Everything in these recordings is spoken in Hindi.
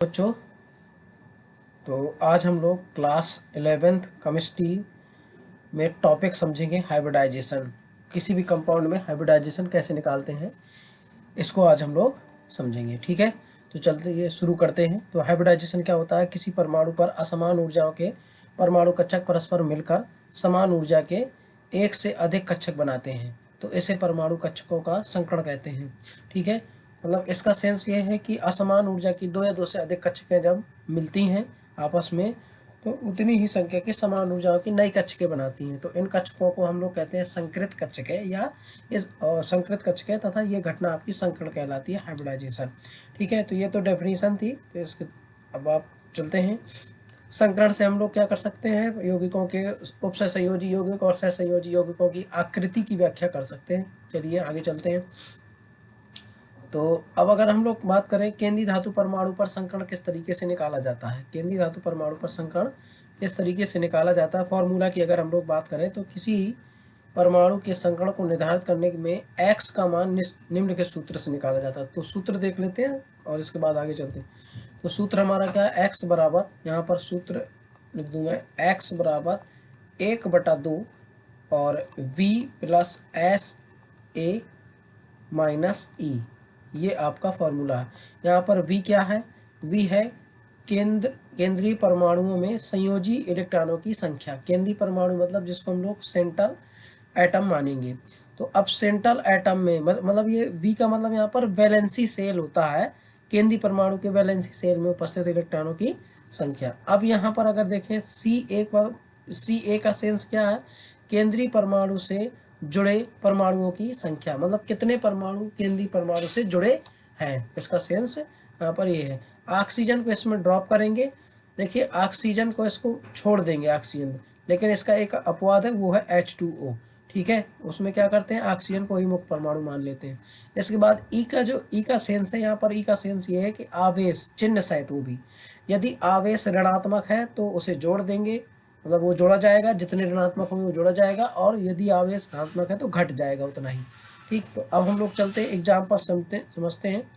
बच्चों, तो आज हम लोग क्लास 11th केमिस्ट्री में टॉपिक समझेंगे हाइब्रिडाइजेशन। किसी भी कंपाउंड में हाइब्रिडाइजेशन कैसे निकालते हैं, इसको आज हम लोग समझेंगे। ठीक है, तो चलते ये शुरू करते हैं। तो हाइब्रिडाइजेशन क्या होता है? किसी परमाणु पर असमान ऊर्जाओं के परमाणु कक्षक परस्पर मिलकर समान ऊर्जा के एक से अधिक कक्षक बनाते हैं, तो इसे परमाणु कक्षकों का संकरण कहते हैं। ठीक है, मतलब इसका सेंस ये है कि असमान ऊर्जा की दो या दो से अधिक कक्षकें जब मिलती हैं आपस में, तो उतनी ही संख्या की समान ऊर्जाओं की नई कक्षकें बनाती हैं। तो इन कक्षकों को हम लोग कहते हैं संकृत कक्षकें या इस संकृत कक्षकें, तथा ये घटना आपकी संकरण कहलाती है, हाइब्रिडाइजेशन। ठीक है, तो ये तो डेफिनेशन थी। तो इसके अब आप चलते हैं। संकरण से हम लोग क्या कर सकते हैं? यौगिकों के उपसहसंयोजी यौगिक और सहसंयोजी यौगिकों की आकृति की व्याख्या कर सकते हैं। चलिए आगे चलते हैं। तो अब अगर हम लोग बात करें केंद्रीय धातु परमाणु पर संकरण किस तरीके से निकाला जाता है, केंद्रीय धातु परमाणु पर संकरण किस तरीके से निकाला जाता है, फॉर्मूला की अगर हम लोग बात करें तो किसी परमाणु के संकरण को निर्धारित करने में x का मान निम्न के सूत्र से निकाला जाता है। तो सूत्र देख लेते हैं और इसके बाद आगे चलते हैं। तो सूत्र हमारा क्या है? x बराबर, यहाँ पर सूत्र लिख दूं मैं, x बराबर 1/2 और v plus S A minus E, ये आपका फॉर्मूला है। यहाँ पर v क्या है? v है केंद्रीय परमाणुओं में संयोजी इलेक्ट्रॉनों की संख्या। केंद्रीय परमाणु मतलब जिसको हम लोग सेंट्रल एटम मानेंगे। तो अब सेंट्रल एटम में मतलब ये v का मतलब यहाँ पर वैलेंसी सेल होता है, केंद्रीय परमाणु के वैलेंसी सेल में उपस्थित इलेक्ट्रॉनों की संख्या। अब यहाँ पर अगर देखें Ca का सेंस क्या है? केंद्रीय परमाणु से जुड़े परमाणुओं की संख्या, मतलब कितने परमाणु केंद्रीय परमाणु से जुड़े हैं, इसका सेंस यहाँ पर ये है। ऑक्सीजन को इसमें ड्रॉप करेंगे, देखिए ऑक्सीजन को इसको छोड़ देंगे ऑक्सीजन, लेकिन इसका एक अपवाद है, वो है H2O। ठीक है, उसमें क्या करते हैं? ऑक्सीजन को ही मुख्य परमाणु मान लेते हैं। इसके बाद ई का सेंस है, यहाँ पर ई का सेंस ये है कि आवेश चिन्ह सहित, वो भी यदि आवेश ऋणात्मक है तो उसे जोड़ देंगे, मतलब वो जोड़ा जाएगा, जितने ऋणात्मक होंगे वो जोड़ा जाएगा, और यदि आवेश धनात्मक है तो घट जाएगा उतना ही। ठीक, तो अब हम लोग चलते हैं एग्जाम्पल समझते हैं।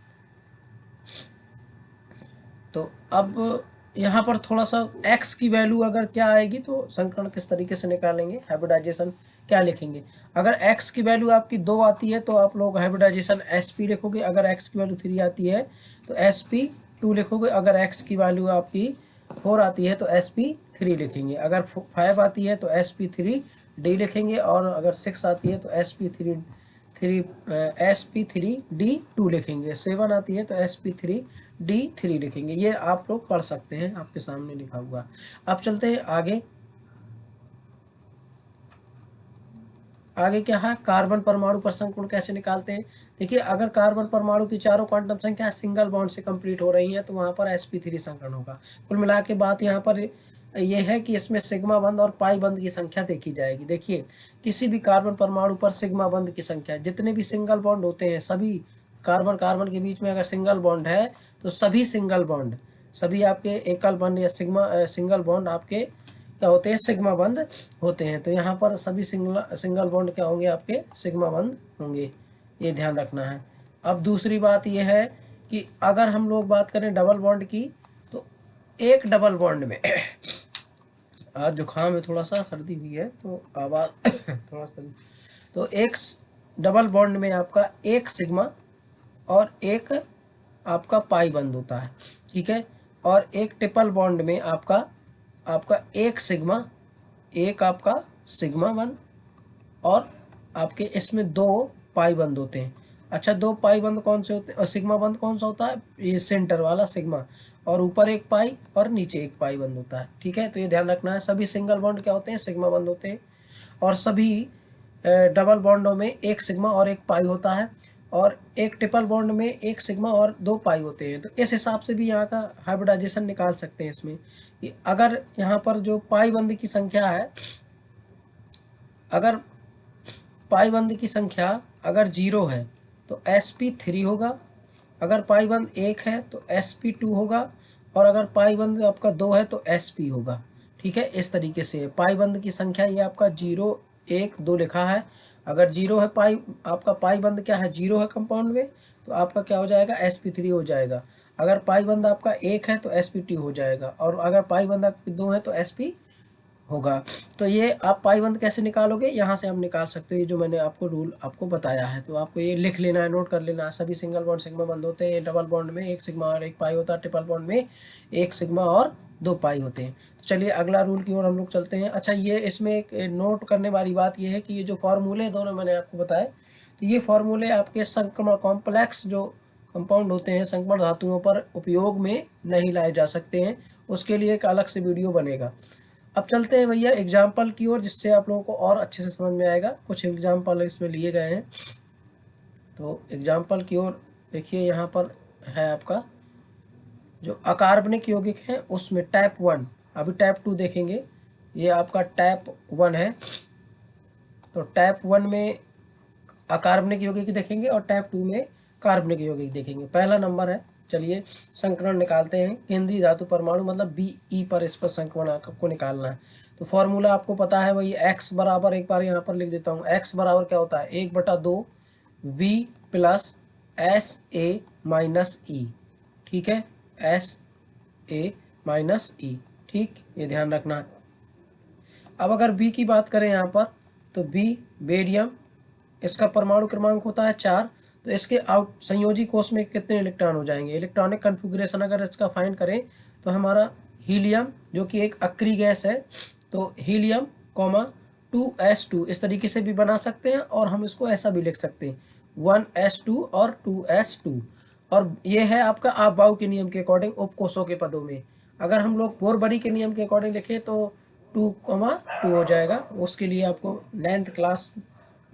तो अब यहाँ पर थोड़ा सा x की वैल्यू अगर क्या आएगी तो संकरण किस तरीके से निकालेंगे, हाइब्रिडाइजेशन क्या लिखेंगे। अगर x की वैल्यू आपकी 2 आती है तो आप लोग हाइब्रिडाइजेशन sp लिखोगे। अगर x की वैल्यू 3 आती है तो sp2 लिखोगे। अगर x की वैल्यू आपकी 4 आती है तो sp3 लिखेंगे। अगर 5 आती है तो sp3d लिखेंगे, और अगर 6 आती है तो sp3d2 लिखेंगे। 7 आती है तो sp3d3 लिखेंगे। ये आप लोग पढ़ सकते हैं, आपके सामने लिखा हुआ। अब चलते हैं आगे। आगे क्या है? कार्बन परमाणु पर संकरण कैसे निकालते हैं। देखिए, अगर कार्बन परमाणु की चारों क्वांटम संख्या सिंगल बॉन्ड से कंप्लीट हो रही है तो वहां पर sp3 संकरण होगा। कुल मिला के बात यहाँ पर ये है कि इसमें सिग्मा बंध और पाई बंध की संख्या देखी जाएगी। देखिए, किसी भी कार्बन परमाणु पर सिग्मा बंध की संख्या, जितने भी सिंगल बॉन्ड होते हैं, सभी कार्बन कार्बन के बीच में अगर सिंगल बॉन्ड है तो सभी सिंगल बॉन्ड, सभी आपके एकल बॉन्ड या सिंगल बॉन्ड आपके क्या होते हैं? सिग्मा बंध होते हैं। तो यहाँ पर सभी सिंगल बॉन्ड क्या होंगे? आपके सिग्मा बंध होंगे, ये ध्यान रखना है। अब दूसरी बात ये है कि अगर हम लोग बात करें डबल बॉन्ड की, तो एक डबल बॉन्ड में आज जुकाम है, थोड़ा सा सर्दी हुई है तो आवाज थोड़ा सा, तो एक डबल बॉन्ड में आपका एक सिग्मा और एक आपका पाई बंद होता है। ठीक है, और एक ट्रिपल बॉन्ड में आपका एक सिग्मा, एक आपका सिग्मा बंद, और आपके इसमें 2 पाई बंद होते हैं। अच्छा, 2 पाई बंद कौन से होते हैं और सिग्मा बंद कौन सा होता है? ये सेंटर वाला सिग्मा, और ऊपर एक पाई और नीचे एक पाई बंद होता है। ठीक है, तो ये ध्यान रखना है। सभी सिंगल बॉन्ड क्या होते हैं? सिग्मा बंद होते हैं, और सभी डबल बॉन्डों में एक सिग्मा और एक पाई होता है, और एक ट्रिपल बॉन्ड में एक सिग्मा और 2 पाई होते हैं। तो इस हिसाब से भी यहाँ का हाइब्रिडाइजेशन निकाल सकते हैं इसमें कि अगर यहाँ पर जो पाई बंद की संख्या है, अगर पाई बंद की संख्या अगर 0 है तो sp3 होगा, अगर पाई बंद 1 है तो sp2 होगा, और अगर पाई बंद आपका 2 है तो sp होगा। ठीक है, इस तरीके से पाई बंद की संख्या ये आपका 0 1 2 लिखा है। अगर 0 है आपका पाई बंद क्या है? 0 है कंपाउंड में, तो आपका क्या हो जाएगा? sp3 हो जाएगा। अगर पाई बंद आपका 1 है तो sp2 हो जाएगा, और अगर पाई बंद आपकी 2 है तो sp होगा। तो ये आप पाई बंद कैसे निकालोगे, यहाँ से हम निकाल सकते हो, ये जो मैंने आपको रूल आपको बताया है। तो आपको ये लिख लेना है, नोट कर लेना है। सभी सिंगल बॉन्ड सिग्मा बंद होते हैं, डबल बॉन्ड में 1 सिग्मा और 1 पाई होता है, ट्रिपल बॉन्ड में 1 सिग्मा और 2 पाई होते हैं। तो चलिए अगला रूल की ओर हम लोग चलते हैं। अच्छा, ये इसमें एक नोट करने वाली बात ये है कि ये जो फॉर्मूले दोनों मैंने आपको बताए, तो ये फॉर्मूले आपके संक्रमण कॉम्प्लेक्स जो कंपाउंड होते हैं, संक्रमण धातुओं पर उपयोग में नहीं लाए जा सकते हैं, उसके लिए एक अलग से वीडियो बनेगा। अब चलते हैं भैया एग्जाम्पल की ओर, जिससे आप लोगों को और अच्छे से समझ में आएगा। कुछ एग्जाम्पल इसमें लिए गए हैं, तो एग्जाम्पल की ओर देखिए। यहाँ पर है आपका जो अकार्बनिक यौगिक है उसमें टाइप 1, अभी टाइप 2 देखेंगे। ये आपका टाइप 1 है, तो टाइप 1 में अकार्बनिक यौगिक देखेंगे और टाइप 2 में कार्बनिक यौगिक देखेंगे। पहला नंबर है, चलिए संक्रमण निकालते हैं। केंद्रीय धातु परमाणु मतलब Be पर, इस पर संक्रमण आपको निकालना है। तो फॉर्मूला आपको पता है वही, x बराबर, एक बार यहाँ पर लिख देता हूँ, x बराबर क्या होता है 1/2 V plus SA minus E। ठीक है, SA माइनस E, ठीक, ये ध्यान रखना है। अब अगर बी की बात करें यहाँ पर, तो बी बेरियम, इसका परमाणु क्रमांक होता है 4। तो इसके आउट संयोजी कोष में कितने इलेक्ट्रॉन हो जाएंगे, इलेक्ट्रॉनिक कन्फिग्रेशन अगर इसका फाइंड करें तो हमारा हीलियम जो कि एक अक्रिय गैस है, तो हीलियम 2s2 इस तरीके से भी बना सकते हैं, और हम इसको ऐसा भी लिख सकते हैं 1s2 और 2s2। और ये है आपका आप-बाऊ के नियम के अकॉर्डिंग उपकोषों के पदों में। अगर हम लोग बोरबरी के नियम के अकॉर्डिंग लिखें तो 2,2 हो जाएगा। उसके लिए आपको 9th क्लास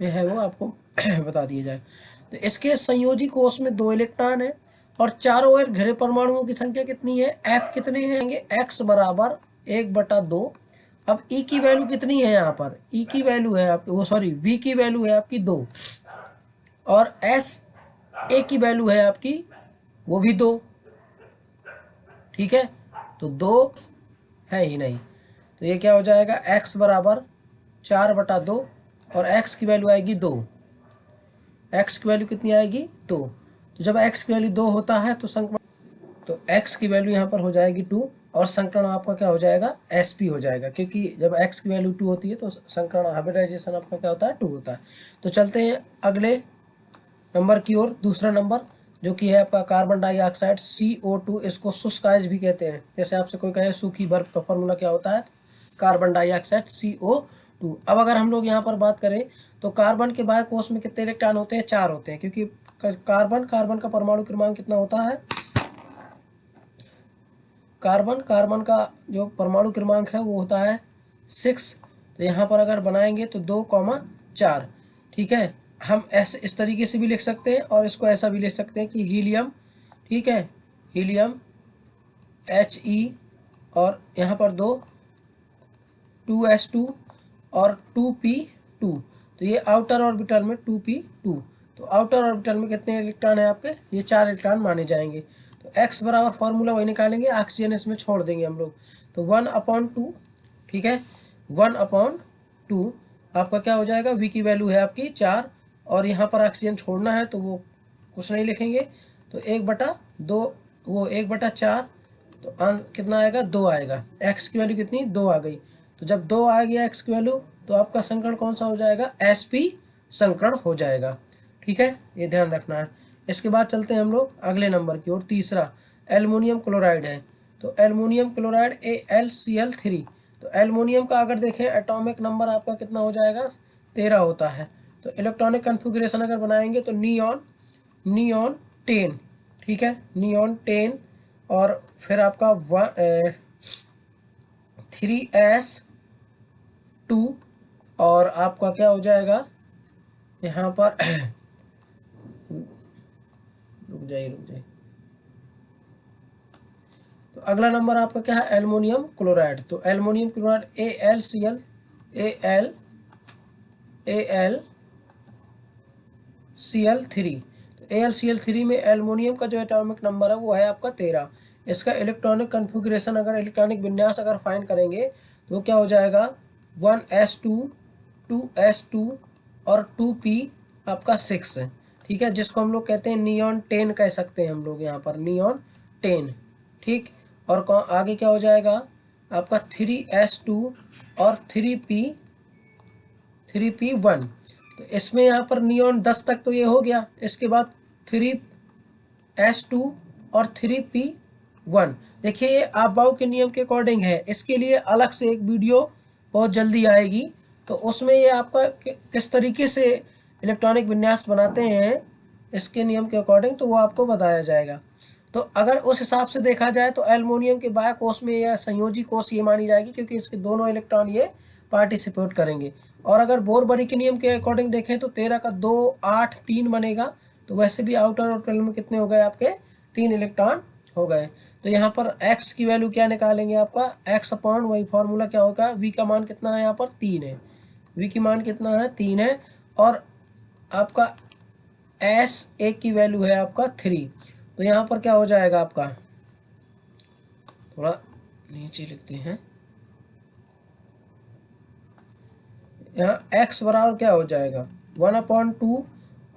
में है वो आपको बता दिया जाए। तो इसके संयोजी कोष में 2 इलेक्ट्रॉन है, और चारों ओर घिरे परमाणुओं की संख्या कितनी है, F कितने हैं, x बराबर 1/2। अब E की वैल्यू कितनी है, यहाँ पर E की वैल्यू है आपकी, वो सॉरी V की वैल्यू है आपकी 2, और S A की वैल्यू है आपकी वो भी 2। ठीक है, तो 2 है ही नहीं, तो ये क्या हो जाएगा, x बराबर 4/2, और x की वैल्यू आएगी 2। x की वैल्यू कितनी आएगी 2। तो जब x की वैल्यू 2 होता है तो संक्रमण, तो x की वैल्यू यहाँ पर हो जाएगी 2, और संक्रमण आपका क्या हो जाएगा, sp हो जाएगा, क्योंकि जब x की वैल्यू 2 होती है तो संक्रमण हाइब्रिडाइजेशन आपका क्या होता है, 2 होता है। तो चलते हैं अगले नंबर की ओर। दूसरा नंबर जो कि है आपका कार्बन डाइऑक्साइड CO2, इसको शुष्क गैस भी कहते हैं। जैसे आपसे कोई कहे सूखी बर्फ का फॉर्मूला क्या होता है, कार्बन डाइऑक्साइड CO2। अब अगर हम लोग यहाँ पर बात करें तो कार्बन के बाह्य कोष में कितने इलेक्ट्रॉन होते हैं, 4 होते हैं, क्योंकि कार्बन का परमाणु क्रमांक कितना होता है, कार्बन का जो परमाणु क्रमांक है वो होता है 6। तो यहाँ पर अगर बनाएंगे तो 2,4। ठीक है, हम ऐसे इस तरीके से भी लिख सकते हैं, और इसको ऐसा भी लिख सकते हैं कि हीलियम, ठीक है, हीलियम He, और यहाँ पर 2s2 और 2p2। तो ये आउटर ऑर्बिटल में 2p2। तो आउटर ऑर्बिटल में कितने इलेक्ट्रॉन है आपके, ये 4 इलेक्ट्रॉन माने जाएंगे। तो x बराबर फॉर्मूला वही निकालेंगे, ऑक्सीजन इसमें छोड़ देंगे हम लोग, तो 1/2। ठीक है, 1/2 आपका क्या हो जाएगा, v की वैल्यू है आपकी 4, और यहाँ पर ऑक्सीजन छोड़ना है तो वो कुछ नहीं लिखेंगे, तो 1/2, वो 1/4, तो कितना आएगा, 2 आएगा। x की वैल्यू कितनी, 2 आ गई। तो जब 2 आ गया x की वैल्यू, तो आपका संकरण कौन सा हो जाएगा, sp संकरण हो जाएगा। ठीक है, ये ध्यान रखना है। इसके बाद चलते हैं हम लोग अगले नंबर की ओर। तीसरा एल्युमिनियम क्लोराइड है, तो एल्युमिनियम क्लोराइड AlCl3। तो एल्युमिनियम का अगर देखें एटॉमिक नंबर आपका कितना हो जाएगा, 13 होता है। तो इलेक्ट्रॉनिक कन्फिग्रेशन अगर बनाएंगे तो नियॉन 10, ठीक है, नियॉन 10, और फिर आपका 3s2, और आपका क्या हो जाएगा यहाँ पर रुक जाइए। तो अगला नंबर आपका क्या है, एल्युमिनियम क्लोराइड। तो एल्युमिनियम क्लोराइड AlCl3। तो AlCl3 में एल्युमिनियम का जो एटॉमिक नंबर है वो है आपका 13। इसका इलेक्ट्रॉनिक कन्फिग्रेशन अगर इलेक्ट्रॉनिक विन्यास अगर फाइंड करेंगे तो क्या हो जाएगा, 1s2 2s2 और 2p आपका 6 है। ठीक है, जिसको हम लोग कहते हैं नियॉन 10 कह सकते हैं हम लोग यहाँ पर, नियॉन 10, ठीक। और आगे क्या हो जाएगा आपका 3s2 और 3p1। तो इसमें यहाँ पर नियॉन 10 तक तो ये हो गया। इसके बाद 3s2 और 3p1। देखिए ये अबाव के नियम के अकॉर्डिंग है, इसके लिए अलग से एक वीडियो बहुत जल्दी आएगी, तो उसमें ये आपका किस तरीके से इलेक्ट्रॉनिक विन्यास बनाते हैं इसके नियम के अकॉर्डिंग, तो वो आपको बताया जाएगा। तो अगर उस हिसाब से देखा जाए तो एल्युमिनियम के बाह्य कोष में यह संयोजी कोष ये मानी जाएगी, क्योंकि इसके दोनों इलेक्ट्रॉन ये पार्टिसिपेट करेंगे। और अगर बोर-बरी के नियम के अकॉर्डिंग देखें तो 13 का 2 8 3 बनेगा। तो वैसे भी आउटर और में कितने हो गए आपके 3 इलेक्ट्रॉन हो गए। तो यहाँ पर x की वैल्यू क्या निकालेंगे आपका x अपॉन वही फॉर्मूला क्या होता है, v का मान कितना है यहाँ पर 3 है, v की मान कितना है 3 है। और आपका s एक की वैल्यू है आपका 3। तो यहाँ पर क्या हो जाएगा आपका, थोड़ा नीचे लिखते हैं, यहाँ x बराबर क्या हो जाएगा 1/2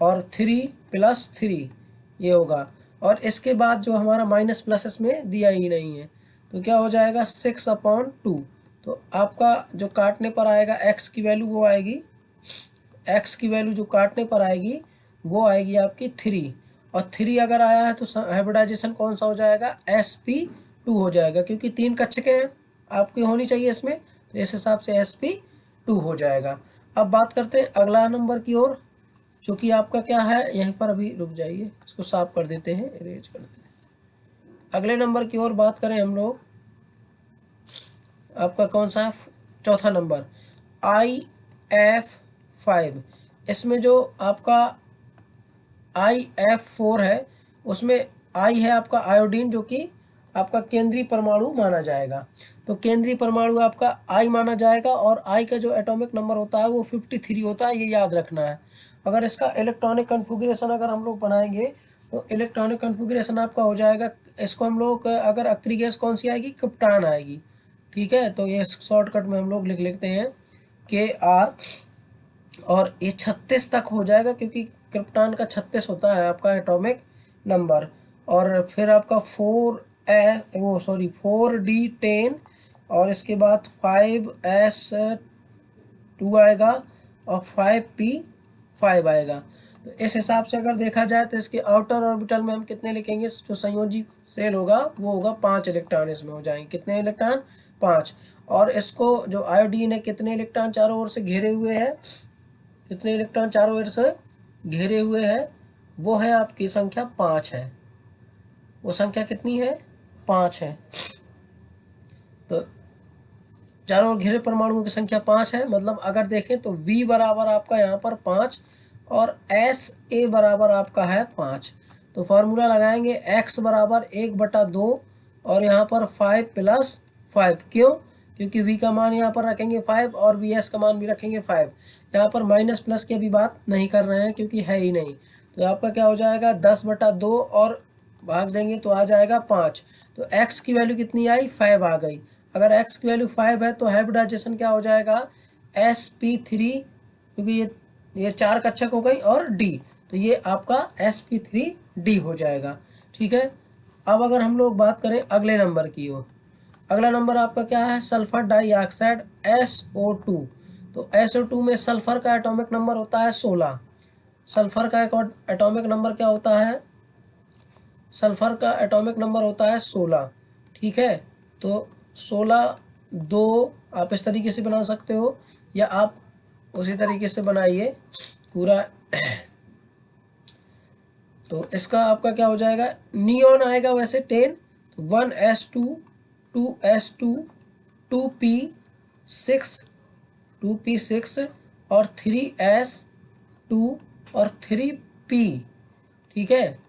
और 3 + 3 ये होगा। और इसके बाद जो हमारा माइनस प्लस इसमें दिया ही नहीं है, तो क्या हो जाएगा 6/2। तो आपका जो काटने पर आएगा x की वैल्यू वो आएगी, x की वैल्यू जो काटने पर आएगी वो आएगी आपकी 3। और 3 अगर आया है तो हाइब्रिडाइजेशन कौन सा हो जाएगा sp2 हो जाएगा, क्योंकि 3 कक्षकें हैं आपकी होनी चाहिए इसमें, तो इस हिसाब से sp2 हो जाएगा। अब बात करते हैं अगला नंबर की ओर, जो कि आपका क्या है, यहीं पर अभी रुक जाइए, इसको साफ कर देते हैं, इरेज कर देते हैं। अगले नंबर की ओर बात करें हम लोग, आपका कौन सा है चौथा नंबर IF5। इसमें जो आपका IF4 है उसमें I है आपका आयोडीन, जो कि आपका केंद्रीय परमाणु माना जाएगा। तो केंद्रीय परमाणु आपका I माना जाएगा, और I का जो एटॉमिक नंबर होता है वो 53 होता है, ये याद रखना है। अगर इसका इलेक्ट्रॉनिक कन्फिगरेशन अगर हम लोग बनाएंगे तो इलेक्ट्रॉनिक कन्फिगरेशन आपका हो जाएगा, इसको हम लोग अगर अक्री गैस कौन सी आएगी, क्रिप्टॉन आएगी, ठीक है। तो ये शॉर्टकट में हम लोग लिख लेते हैं KR, और ये 36 तक हो जाएगा, क्योंकि क्रिप्टॉन का 36 होता है आपका एटॉमिक नंबर। और फिर आपका 4D10, और इसके बाद 5S2 आएगा और 5P5 आएगा। तो इस हिसाब से अगर देखा जाए तो इसके आउटर ऑर्बिटल में हम कितने लिखेंगे, जो संयोजी सेल होगा वो होगा 5 इलेक्ट्रॉन इसमें हो जाएंगे। कितने इलेक्ट्रॉन 5। और इसको जो आयोडीन है कितने इलेक्ट्रॉन चारों ओर से घेरे हुए है, कितने इलेक्ट्रॉन चारों ओर से घेरे हुए है, वो है आपकी संख्या 5 है। वो संख्या कितनी है 5 है। तो चारों ओर घिरे परमाणुओं की संख्या 5 है, मतलब अगर देखें तो V बराबर आपका यहाँ पर 5 और SA बराबर आपका है 5। तो फार्मूला लगाएंगे x बराबर 1/2 और यहाँ पर 5 + 5। क्यों, क्योंकि V का मान यहाँ पर रखेंगे 5 और VS का मान भी रखेंगे 5। यहाँ पर माइनस प्लस की अभी बात नहीं कर रहे हैं क्योंकि है ही नहीं। तो आपका क्या हो जाएगा 10/2 और भाग देंगे तो आ जाएगा 5। तो x की वैल्यू कितनी आई 5 आ गई। अगर x की वैल्यू 5 है तो हाइब्रिडाइजेशन क्या हो जाएगा sp3, क्योंकि ये 4 कक्षक हो गई और d, तो ये आपका sp3d हो जाएगा, ठीक है। अब अगर हम लोग बात करें अगले नंबर की ओर, अगला नंबर आपका क्या है सल्फर डाइऑक्साइड SO2। तो SO2 में सल्फर का एटॉमिक नंबर होता है 16। सल्फर का एटॉमिक नंबर क्या होता है, सल्फर का एटॉमिक नंबर होता है 16, ठीक है। तो 16 2 आप इस तरीके से बना सकते हो, या आप उसी तरीके से बनाइए पूरा। तो इसका आपका क्या हो जाएगा, नियॉन आएगा वैसे 10, तो 1s2 2s2 2p6 2p6 और 3s2 और 3p, ठीक है।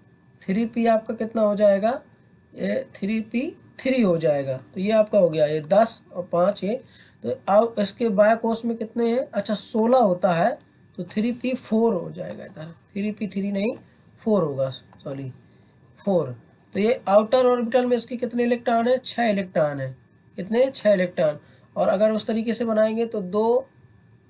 3p आपका कितना हो जाएगा, ये 3p3 हो जाएगा। तो ये आपका हो गया ये 10 और 5 ये। तो अब इसके बाय कोष में कितने हैं, अच्छा 16 होता है, तो 3p4 हो जाएगा इधर, 3p3 नहीं 4 होगा, सॉरी 4। तो ये आउटर ऑर्बिटल में इसके कितने इलेक्ट्रॉन है 6 इलेक्ट्रॉन है, कितने 6 इलेक्ट्रॉन। और अगर उस तरीके से बनाएंगे तो 2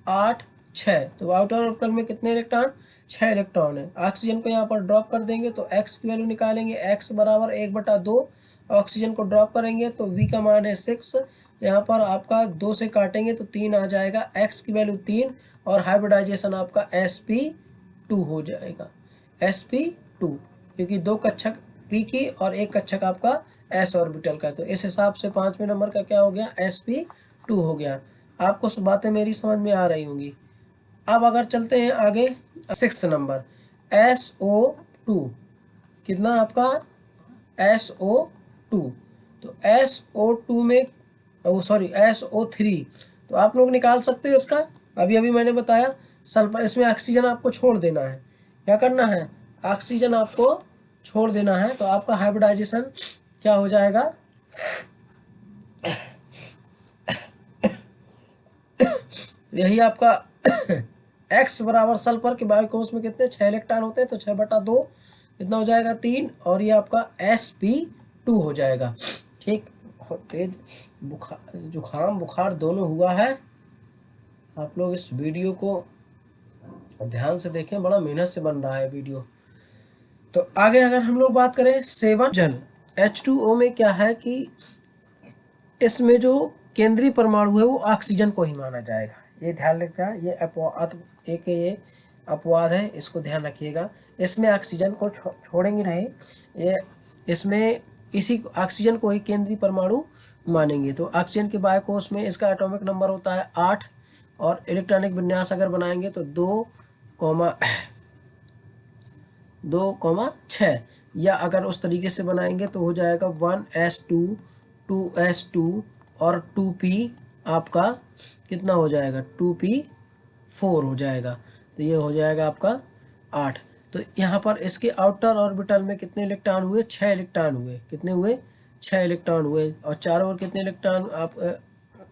8 6। तो आउटर ऑर्बिटल में कितने इलेक्ट्रॉन? 6 इलेक्ट्रॉन है। ऑक्सीजन को यहाँ पर ड्रॉप कर देंगे तो x की वैल्यू निकालेंगे, x बराबर 1/2। ऑक्सीजन को ड्रॉप करेंगे तो v का मान है 6। यहाँ पर आपका 2 से काटेंगे तो 3 आ जाएगा, x की वैल्यू 3 और हाइब्रिडाइजेशन आपका sp2 हो जाएगा। sp2 क्योंकि 2 कक्षक p की और 1 कक्षक आपका s ऑर्बिटल का, तो इस हिसाब से 5वें नंबर का क्या हो गया? sp2 हो गया। आपको सब बातें मेरी समझ में आ रही होंगी। अब अगर चलते हैं आगे 6 नंबर SO2, कितना आपका? SO2। तो SO2 में SO3, तो आप लोग निकाल सकते हो इसका। अभी अभी मैंने बताया सल्फर, इसमें ऑक्सीजन आपको छोड़ देना है। क्या करना है? ऑक्सीजन आपको छोड़ देना है, तो आपका हाइब्रिडाइजेशन क्या हो जाएगा? यही आपका x बराबर सल्फर के बायोकोष में कितने? 6 इलेक्ट्रॉन होते हैं, तो 6/2 कितना हो जाएगा? 3। और ये आपका sp2 हो जाएगा। ठीक, बहुत तेज बुखार, जुखाम बुखार दोनों हुआ है। आप लोग इस वीडियो को ध्यान से देखें, बड़ा मेहनत से बन रहा है वीडियो। तो आगे अगर हम लोग बात करें 7 जल H2O में क्या है कि इसमें जो केंद्रीय परमाणु है वो ऑक्सीजन को ही माना जाएगा। ये ध्यान रखना, ये अपवाद है, इसको ध्यान रखिएगा। इसमें ऑक्सीजन को छोड़ेंगे नहीं, ये इसमें इसी ऑक्सीजन को ही केंद्रीय परमाणु मानेंगे। तो ऑक्सीजन के बायोकोष में इसका एटॉमिक नंबर होता है 8 और इलेक्ट्रॉनिक विन्यास अगर बनाएंगे तो 2,6, या अगर उस तरीके से बनाएंगे तो हो जाएगा 1s2 2s2 और 2p आपका कितना हो जाएगा? 2p4 हो जाएगा। तो ये हो जाएगा आपका 8। तो यहाँ पर इसके आउटर ऑर्बिटल में कितने इलेक्ट्रॉन हुए? 6 इलेक्ट्रॉन हुए। कितने हुए? 6 इलेक्ट्रॉन हुए। और चारों ओर कितने इलेक्ट्रॉन आप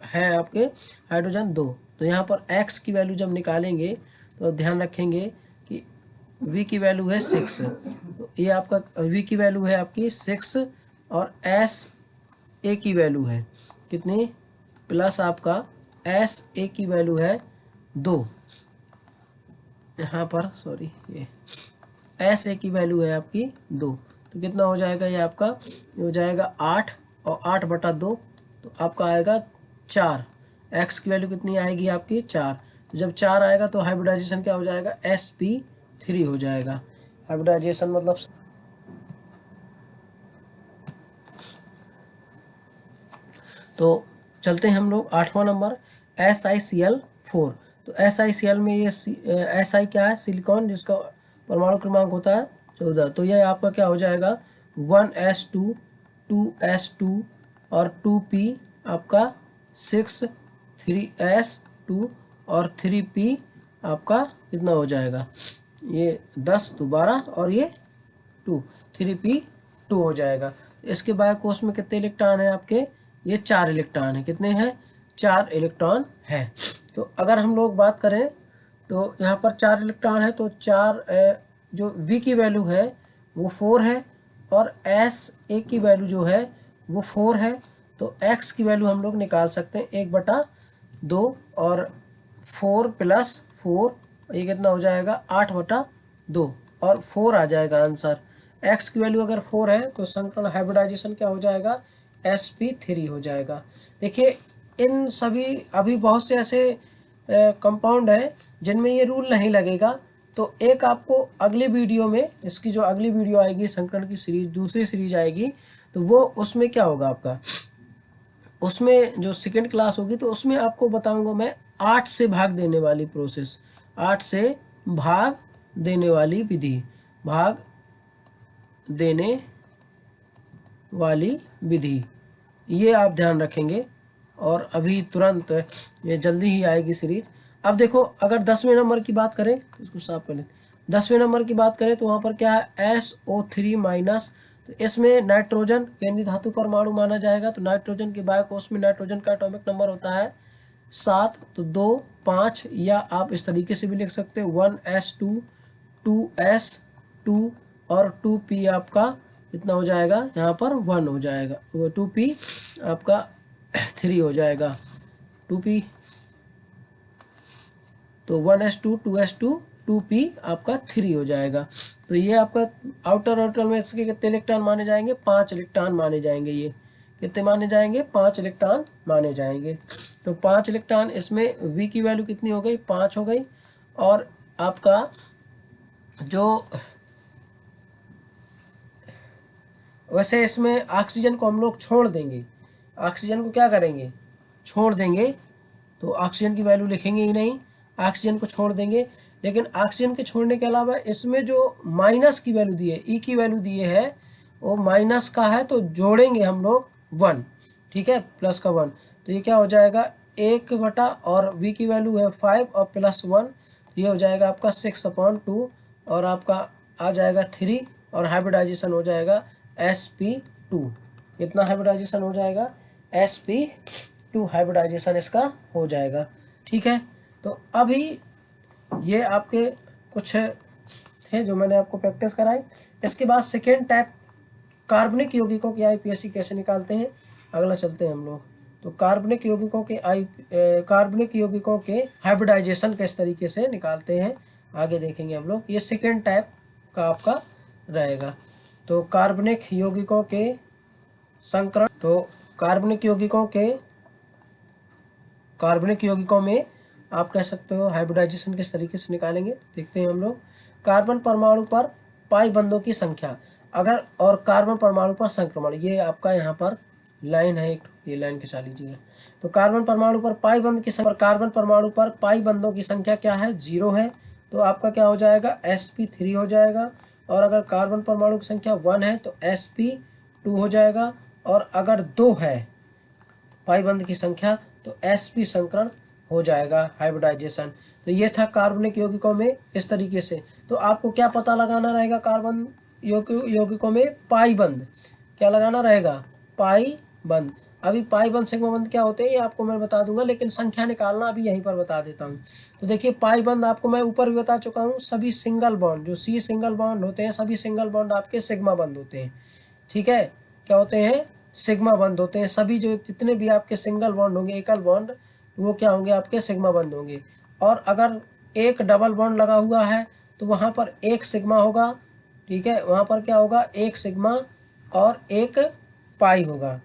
है आपके? हाइड्रोजन 2। तो यहाँ पर x की वैल्यू जब निकालेंगे तो ध्यान रखेंगे कि v की वैल्यू है 6, तो ये आपका v की वैल्यू है आपकी 6 और SA की वैल्यू है कितनी? प्लस आपका SA की वैल्यू है 2। यहाँ पर सॉरी, ये SA की वैल्यू है आपकी 2। तो कितना हो जाएगा? ये आपका हो जाएगा 8 और 8/2, तो आपका आएगा 4। x की वैल्यू कितनी आएगी आपकी? 4। तो जब 4 आएगा तो हाइब्रिडाइजेशन क्या हो जाएगा? sp3 हो जाएगा। हाइब्रिडाइजेशन मतलब तो चलते हैं हम लोग 8वां नंबर SiCl4। तो SiCl में ये Si क्या है? सिलिकॉन, जिसका परमाणु क्रमांक होता है 14। तो ये आपका क्या हो जाएगा? 1s2 2s2 और 2p आपका 6 3s2 और 3p आपका कितना हो जाएगा? ये 10 तो 12 और ये 2 3p2 हो जाएगा। इसके बायोकोष में कितने इलेक्ट्रॉन है आपके? ये 4 इलेक्ट्रॉन है। कितने हैं? 4 इलेक्ट्रॉन है। तो अगर हम लोग बात करें तो यहाँ पर 4 इलेक्ट्रॉन है, तो 4 जो v की वैल्यू है वो 4 है और SA की वैल्यू जो है वो 4 है। तो x की वैल्यू हम लोग निकाल सकते हैं 1/2 और 4 + 4, ये कितना हो जाएगा? 8/2 और 4 आ जाएगा आंसर। x की वैल्यू अगर 4 है तो संकरण हाइब्रिडाइजेशन क्या हो जाएगा? sp3 हो जाएगा। देखिए इन सभी अभी बहुत से ऐसे कंपाउंड है जिनमें ये रूल नहीं लगेगा। तो एक आपको अगली वीडियो में, इसकी जो अगली वीडियो आएगी संकरण की सीरीज, दूसरी सीरीज आएगी, तो वो उसमें क्या होगा आपका, उसमें जो सेकेंड क्लास होगी तो उसमें आपको बताऊंगा मैं 8 से भाग देने वाली प्रोसेस, 8 से भाग देने वाली विधि, भाग देने वाली विधि, ये आप ध्यान रखेंगे। और अभी तुरंत ये जल्दी ही आएगी सीरीज। अब देखो अगर 10वें नंबर की बात करें, इसको साफ कर लें। 10वें नंबर की बात करें तो वहाँ पर क्या है? SO3-। तो इसमें नाइट्रोजन केंद्रीय धातु परमाणु माना जाएगा। तो नाइट्रोजन के बायोकोष में नाइट्रोजन का एटॉमिक नंबर होता है 7। तो 2 5, या आप इस तरीके से भी लिख सकते हो 1s2 2s2 और 2p आपका कितना हो जाएगा? यहाँ पर 1 हो जाएगा, वो 2p आपका 3 हो जाएगा। 2p तो 1s2 2s2 2p आपका 3 हो जाएगा। तो ये आपका आउटर ऑर्बिटल में इसके कितने इलेक्ट्रॉन माने जाएंगे, 5 इलेक्ट्रॉन माने जाएंगे। ये कितने माने जाएंगे, 5 इलेक्ट्रॉन माने जाएंगे। तो 5 इलेक्ट्रॉन इसमें v की वैल्यू कितनी हो गई, 5 हो गई। और आपका जो वैसे इसमें ऑक्सीजन को हम लोग छोड़ देंगे, ऑक्सीजन को क्या करेंगे, छोड़ देंगे। तो ऑक्सीजन की वैल्यू लिखेंगे ही नहीं, ऑक्सीजन को छोड़ देंगे। लेकिन ऑक्सीजन के छोड़ने के अलावा इसमें जो माइनस की वैल्यू दी है, ई की वैल्यू दी है, वो माइनस का है, तो जोड़ेंगे हम लोग 1, ठीक है, प्लस का 1। तो ये क्या हो जाएगा, 1 और वी की वैल्यू है 5 और +1, तो ये हो जाएगा आपका 6/2 और आपका आ जाएगा 3 और हाइब्रिडाइजेशन हो जाएगा sp2। कितना हाइब्रिडाइजेशन हो जाएगा, sp2 हाइब्रिडाइजेशन इसका हो जाएगा, ठीक है। तो अभी ये आपके कुछ थे जो मैंने आपको प्रैक्टिस कराई। इसके बाद सेकेंड टाइप कार्बनिक यौगिकों की आईपीएससी कैसे निकालते हैं, अगला चलते हैं हम लोग। तो कार्बनिक यौगिकों के कार्बनिक यौगिकों के हाइब्रिडाइजेशन किस तरीके से निकालते हैं आगे देखेंगे हम लोग। ये सेकेंड टाइप का आपका रहेगा। तो कार्बनिक यौगिकों के संकरण, तो कार्बनिक यौगिकों में आप कह सकते हो हाइब्रिडाइजेशन किस तरीके से निकालेंगे, देखते हैं हम लोग। कार्बन परमाणु पर पाई बंधों की संख्या अगर, और कार्बन परमाणु पर संक्रमण, ये आपका यहाँ पर लाइन है एक, ये लाइन खिंचा लीजिएगा। तो कार्बन परमाणु पर पाई बंध की संख्या, कार्बन परमाणु पर पाई बंधों की संख्या क्या है, 0 है, तो आपका क्या हो जाएगा, sp3 हो जाएगा। और अगर कार्बन परमाणु की संख्या 1 है तो sp2 हो जाएगा। और अगर 2 है पाई बंध की संख्या तो sp संकरण हो जाएगा, हाइब्रिडाइजेशन। तो ये था कार्बनिक यौगिकों में इस तरीके से। तो आपको क्या पता लगाना रहेगा, कार्बन यौगिकों में पाई बंध क्या लगाना रहेगा, पाई बंध। अभी पाई बंध सिग्मा बंध क्या होते हैं ये आपको मैं बता दूंगा, लेकिन संख्या निकालना अभी यहीं पर बता देता हूँ। तो देखिए पाई बंध आपको मैं ऊपर भी बता चुका हूँ, सभी सिंगल बॉन्ड जो सी सिंगल बॉन्ड होते हैं, सभी सिंगल बॉन्ड आपके सिग्मा बंध होते हैं, ठीक है, क्या होते हैं, सिग्मा बंध होते हैं। सभी जो जितने भी आपके सिंगल बॉन्ड होंगे, एकल बॉन्ड, वो क्या होंगे, आपके सिग्मा बंध होंगे। और अगर एक डबल बॉन्ड लगा हुआ है तो वहाँ पर एक सिग्मा होगा, ठीक है, वहाँ पर क्या होगा, एक सिग्मा और एक पाई होगा,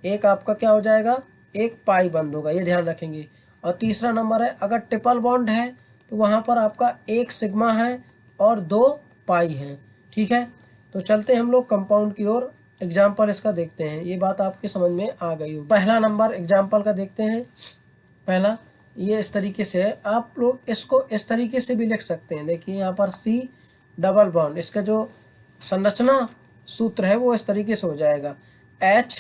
एक आपका क्या हो जाएगा, एक पाई बंद होगा, ये ध्यान रखेंगे। और तीसरा नंबर है अगर ट्रिपल बॉन्ड है तो वहाँ पर आपका एक सिग्मा है और 2 पाई है, ठीक है। तो चलते हैं हम लोग कंपाउंड की ओर, एग्जाम्पल इसका देखते हैं, ये बात आपके समझ में आ गई हो। पहला नंबर एग्जाम्पल का देखते हैं। पहला ये इस तरीके से है, आप लोग इसको इस तरीके से भी लिख सकते हैं। देखिए यहाँ पर C डबल बॉन्ड, इसका जो संरचना सूत्र है वो इस तरीके से हो जाएगा, H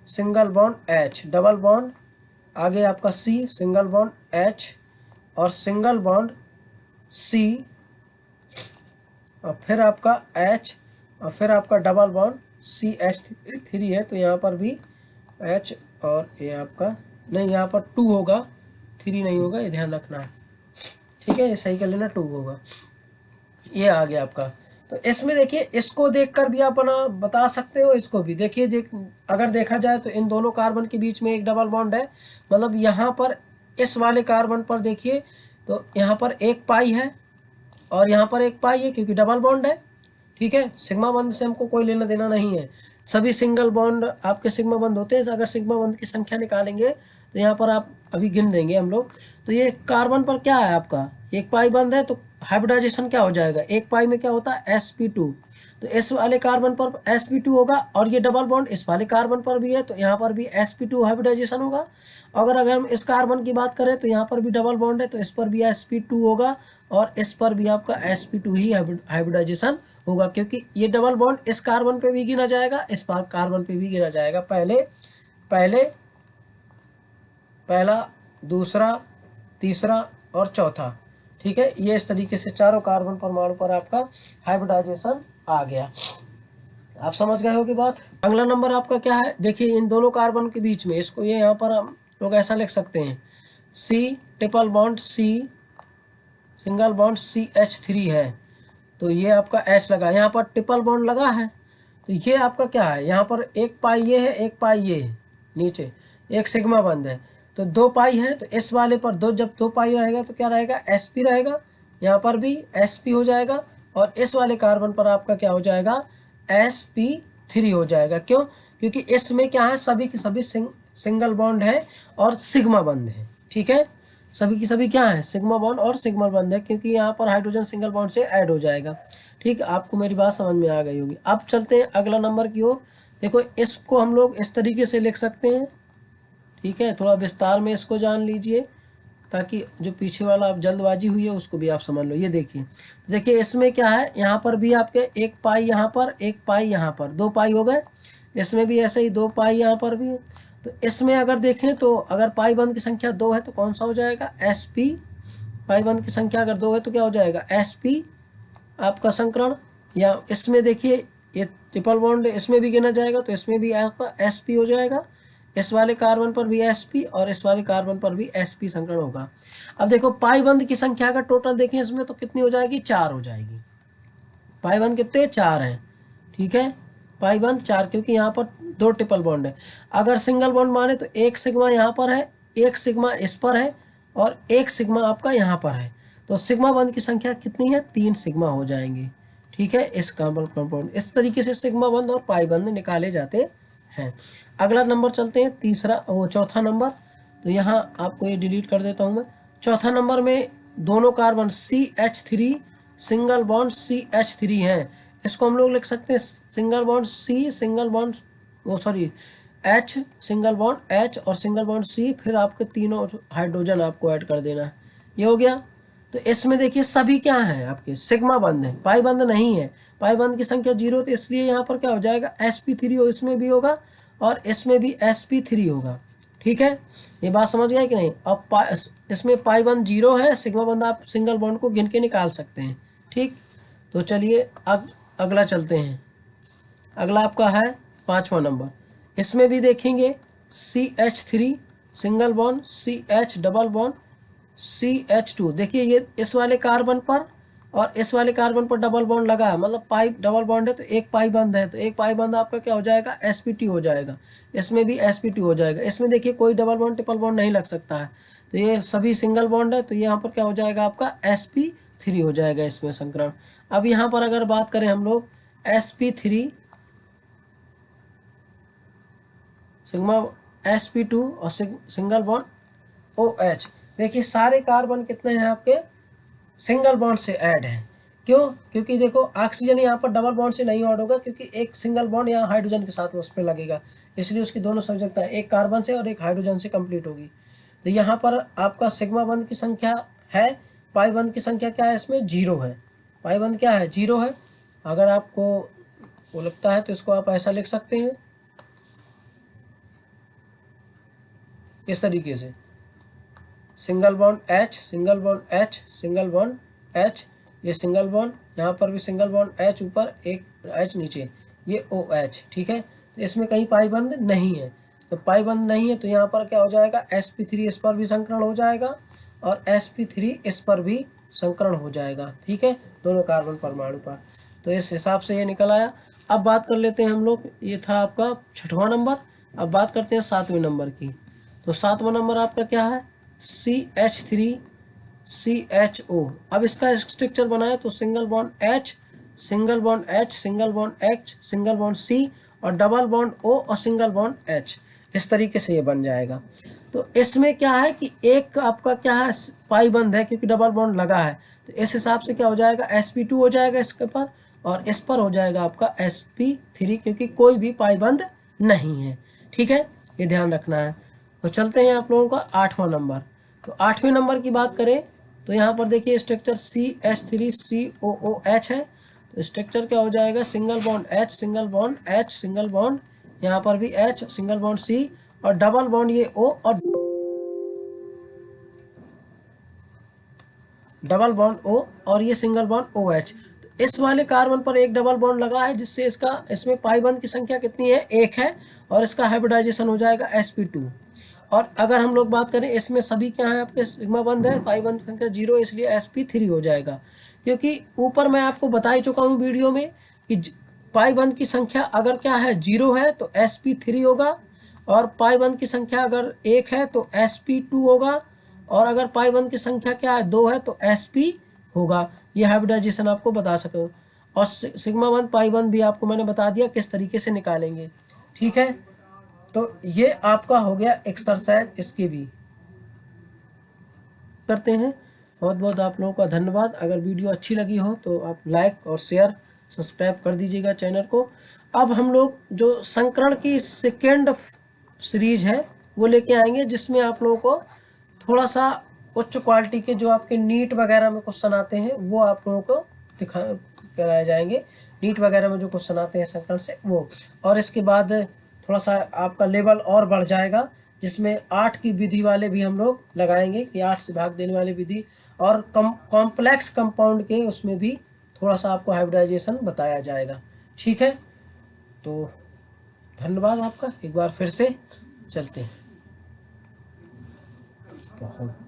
single bond H double bond, आगे आपका C सिंगल बॉन्ड H और सिंगल बॉन्ड C, और फिर आपका H और फिर आपका डबल बॉन्ड CH3 है, तो यहाँ पर भी H और ये आपका नहीं, यहाँ पर 2 होगा, 3 नहीं होगा, ये ध्यान रखना है, ठीक है, ये सही कर लेना, 2 होगा। ये आ गया आपका। तो इसमें देखिए इसको देखकर भी आप अपना बता सकते हो, इसको भी देखिए, अगर देखा जाए तो इन दोनों कार्बन के बीच में एक डबल बॉन्ड है, मतलब यहाँ पर इस वाले कार्बन पर देखिए तो यहाँ पर एक पाई है और यहाँ पर एक पाई है, क्योंकि डबल बॉन्ड है, ठीक है। सिग्मा बंध से हमको कोई लेना देना नहीं है, सभी सिंगल बॉन्ड आपके सिग्मा बंध होते हैं। अगर सिग्मा बंध की संख्या निकालेंगे तो यहाँ पर आप अभी गिन देंगे हम लोग। तो ये कार्बन पर क्या है, आपका एक पाई बंध है, तो हाइब्रिडाइजेशन क्या हो जाएगा, एक पाई में क्या होता है, sp2, तो इस वाले कार्बन पर sp2 होगा। और ये डबल बॉन्ड इस वाले कार्बन पर भी है, तो यहाँ पर भी sp2 हाइब्रिडाइजेशन होगा। अगर हम इस कार्बन की बात करें तो यहाँ पर भी डबल बॉन्ड है, तो इस पर भी sp2 होगा और इस पर भी आपका sp2 ही हाइब्रिडाइजेशन होगा, क्योंकि ये डबल बॉन्ड इस कार्बन पे भी गिना जाएगा, इस पर कार्बन पे भी गिना जाएगा। पहला, दूसरा, तीसरा और चौथा, ठीक है। ये इस तरीके से चारों कार्बन परमाणु पर आपका हाइब्रिडाइजेशन आ गया। आप समझ गए हो कि बात। अगला नंबर आपका क्या है, देखिए इन दोनों कार्बन के बीच में, इसको ये यहाँ पर हम लोग ऐसा लिख सकते हैं, C triple bond C single bond CH3 है, तो ये आपका H लगा, यहाँ पर ट्रिपल बॉन्ड लगा है, तो ये आपका क्या है, यहाँ पर एक पाई ये है, एक पाई ये है, नीचे एक सिग्मा बंध है। तो 2 पाई है, तो इस वाले पर दो, जब 2 पाई रहेगा तो क्या रहेगा, sp रहेगा, यहाँ पर भी sp हो जाएगा, और इस वाले कार्बन पर आपका क्या हो जाएगा, sp3 हो जाएगा। क्यों? क्योंकि इसमें क्या है, सभी की सभी सिंगल बॉन्ड है और सिग्मा बंद है। ठीक है, सभी की सभी क्या है, सिग्मा बॉन्ड और सिग्मा बंद है, क्योंकि यहाँ पर हाइड्रोजन सिंगल बॉन्ड से ऐड हो जाएगा। ठीक, आपको मेरी बात समझ में आ गई होगी। अब चलते हैं अगला नंबर की ओर। देखो, इसको हम लोग इस तरीके से लिख सकते हैं। ठीक है, थोड़ा विस्तार में इसको जान लीजिए, ताकि जो पीछे वाला आप जल्दबाजी हुई है उसको भी आप समझ लो। ये देखिए, तो देखिए इसमें क्या है, यहाँ पर भी आपके 1 पाई यहाँ पर, 1 पाई यहाँ पर, 2 पाई हो गए। इसमें भी ऐसे ही 2 पाई यहाँ पर भी है। तो इसमें अगर देखें तो अगर पाई बंद की संख्या 2 है तो कौन सा हो जाएगा, sp। पाई बंद की संख्या अगर 2 है तो क्या हो जाएगा, sp आपका संकरण। या इसमें देखिए ये ट्रिपल बॉन्ड, इसमें भी गिना जाएगा, तो इसमें भी आपका sp हो जाएगा। इस वाले कार्बन पर भी sp और इस वाले कार्बन पर भी sp संकरण होगा। अब देखो, पाई बंद की संख्या का टोटल देखें इसमें तो कितनी हो जाएगी, 4 हो जाएगी। पाई बंद कितने, 4 हैं। ठीक है, पाई बंद 4, क्योंकि यहाँ पर 2 ट्रिपल बॉन्ड है। अगर सिंगल बॉन्ड माने तो 1 सिग्मा यहाँ पर है, 1 सिग्मा इस पर है, और 1 सिग्मा आपका यहाँ पर है। तो सिग्मा बंद की संख्या कितनी है, 3 सिग्मा हो जाएंगे। ठीक है, इस कंपाउंड इस तरीके से सिग्मा बंद और पाई बंद निकाले जाते हैं। अगला नंबर चलते हैं, चौथा नंबर। तो यहाँ आपको ये डिलीट कर देता हूँ मैं। चौथा नंबर में दोनों carbon CH3 single bond CH3 है। इसको हम लोग लिख सकते हैं single bond C, single bond H, single bond H और सिंगल बॉन्ड C, फिर आपके तीनों हाइड्रोजन आपको ऐड कर देना है। ये हो गया। तो इसमें देखिए सभी क्या हैं, आपके सिग्मा बंद है, पाई बंद नहीं है। पाई बंद की संख्या 0, तो इसलिए यहाँ पर क्या हो जाएगा, sp3 हो, इसमें भी होगा और इसमें भी sp3 होगा। ठीक है, ये बात समझ गए कि नहीं। अब इसमें पाई बंद 0 है, सिग्मा बंद आप सिंगल बॉन्ड को गिन के निकाल सकते हैं। ठीक, तो चलिए अगला चलते हैं। अगला आपका है 5वां नंबर। इसमें भी देखेंगे CH3 single bond, CH double bond, CH2। देखिए ये इस वाले कार्बन पर और इस वाले कार्बन पर डबल बॉन्ड लगा है, मतलब पाई डबल बॉन्ड है, तो एक पाई बंद है, तो एक पाई बंद आपका क्या हो जाएगा, sp2 हो जाएगा। इसमें भी sp2 हो जाएगा। इसमें देखिए कोई डबल बॉन्ड ट्रिपल बॉन्ड नहीं लग सकता है, तो ये सभी सिंगल बॉन्ड है, तो यहाँ पर क्या हो जाएगा आपका sp3 हो जाएगा इसमें संकरण। अब यहाँ पर अगर बात करें हम लोग sp3 सिग्मा sp2 और सिंगल बॉन्ड OH। देखिए सारे कार्बन कितने हैं आपके, सिंगल बॉन्ड से ऐड है। क्यों? क्योंकि देखो ऑक्सीजन यहाँ पर डबल बॉन्ड से नहीं ऐड होगा, क्योंकि एक सिंगल बॉन्ड यहाँ हाइड्रोजन के साथ उस पर लगेगा, इसलिए उसकी दोनों संयोजकता एक कार्बन से और एक हाइड्रोजन से कंप्लीट होगी। तो यहाँ पर आपका सिग्मा बंद की संख्या है, पाई बंद की संख्या क्या है, इसमें 0 है। पाई बंद क्या है, 0 है। अगर आपको वो लगता है तो इसको आप ऐसा लिख सकते हैं, इस तरीके से, single bond H, single bond H, single bond H, ये सिंगल बॉन्ड, यहाँ पर भी सिंगल बॉन्ड H ऊपर, एक H नीचे, ये OH। ठीक है, तो इसमें कहीं पाई बंद नहीं है, तो पाई बंद नहीं है तो यहाँ पर क्या हो जाएगा, sp3 इस पर भी संकरण हो जाएगा और sp3 इस पर भी संकरण हो जाएगा। ठीक है, दोनों कार्बन परमाणु पर। तो इस हिसाब से ये निकल आया। अब बात कर लेते हैं हम लोग, ये था आपका 6वां नंबर। अब बात करते हैं 7वें नंबर की। तो 7वां नंबर आपका क्या है, CH3 CHO। अब इसका स्ट्रक्चर बनाए तो single bond H, single bond H, single bond H, single bond C और डबल बॉन्ड O और सिंगल बॉन्ड H, इस तरीके से ये बन जाएगा। तो इसमें क्या है कि एक आपका क्या है, पाई बंद है, क्योंकि डबल बॉन्ड लगा है, तो इस हिसाब से क्या हो जाएगा, sp2 हो जाएगा इसके पर, और इस पर हो जाएगा आपका sp3, क्योंकि कोई भी पाई बंद नहीं है। ठीक है, ये ध्यान रखना है। तो चलते हैं आप लोगों का 8वां नंबर। तो 8वें नंबर की बात करें तो यहाँ पर देखिए स्ट्रक्चर CH3COOH है। तो स्ट्रक्चर क्या हो जाएगा, single bond H, single bond H, single bond, यहाँ पर भी H, सिंगल बॉन्ड C और डबल बॉन्ड ये O और डबल बॉन्ड O और ये सिंगल बॉन्ड OH। तो इस वाले कार्बन पर एक डबल बॉन्ड लगा है, जिससे इसका इसमें पाई बंद की संख्या कितनी है, 1 है, और इसका हाइब्रिडाइजेशन हो जाएगा sp2। और अगर हम लोग बात करें इसमें सभी क्या है, आपके सिग्मा बंद है, पाई बंद संख्या 0, इसलिए sp3 हो जाएगा। क्योंकि ऊपर मैं आपको बता ही चुका हूँ वीडियो में कि पाई बंद की संख्या अगर क्या है 0 है तो sp3 होगा, और पाई बंद की संख्या अगर 1 है तो sp2 होगा, और अगर पाई बंद की संख्या क्या है 2 है तो sp होगा। ये हाइब्रिडाइजेशन आपको बता सको। और सिग्मा बंद पाई बंद भी आपको मैंने बता दिया किस तरीके से निकालेंगे। ठीक है, तो ये आपका हो गया एक्सरसाइज, इसके भी करते हैं। बहुत बहुत आप लोगों का धन्यवाद। अगर वीडियो अच्छी लगी हो तो आप लाइक और शेयर सब्सक्राइब कर दीजिएगा चैनल को। अब हम लोग जो संकरण की सेकेंड सीरीज है वो लेके आएंगे, जिसमें आप लोगों को थोड़ा सा उच्च क्वालिटी के जो आपके नीट वगैरह में क्वेश्चन आते हैं वो आप लोगों को दिखा कराए जाएंगे। नीट वगैरह में जो क्वेश्चन आते हैं संकरण से वो, और इसके बाद थोड़ा सा आपका लेवल और बढ़ जाएगा, जिसमें 8 की विधि वाले भी हम लोग लगाएंगे कि 8 से भाग देने वाली विधि, और कॉम्प्लेक्स कंपाउंड के उसमें भी थोड़ा सा आपको हाइब्रिडाइजेशन बताया जाएगा। ठीक है, तो धन्यवाद आपका। एक बार फिर से चलते हैं। बहुत